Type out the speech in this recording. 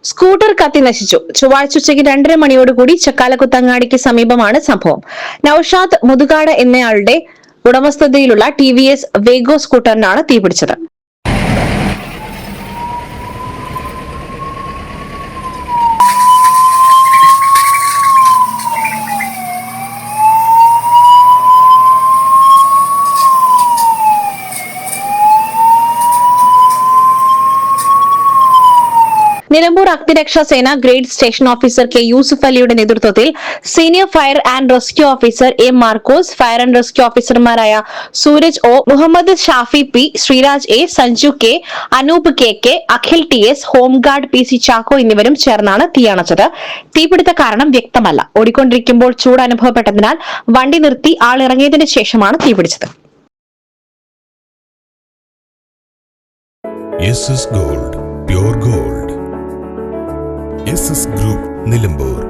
Scooter കത്തി നശിച്ചു. ചൊവ്വാഴ്ച ഉച്ചയ്ക്ക് 2:30 മണിയോടുകൂടി ചക്കാലക്കുത്തങ്ങാടിക്ക് സമീപമാണ് സംഭവം. നൌഷാദ് മുതുകാട് എന്നയാളുടെ ഉടമസ്ഥതയിലുള്ള TVS വേഗോ സ്കൂട്ടറിനാണ് തീപിടിച്ചത്. നിലമ്പൂർ അഗ്നിരക്ഷാ സേന grade station officer K. Yusuf അലിയുടെ നേതൃത്വത്തിൽ senior fire and rescue officer A. Markose, fire and rescue ഓഫീസർമാരായ Sooraj O, Muhammad Shafi P, Sreeraj A, Sanju K, Anoop KK, Akhil TS, home guard PC Chacko എന്നിവരും ചേർന്നാണ് തീയണച്ചത്. തീപിടുത്ത കാരണം വ്യക്തമല്ല. ഓടിക്കൊണ്ടിരിക്കുമ്പോൾ ചൂട് അനുഭവപ്പെട്ടതിനാൽ വണ്ടി നിർത്തി ആളിറങ്ങിയതിനു ശേഷമാണ് തീപിടിച്ചത്. SS Gold, Pure Gold. SS Group, Nilambur.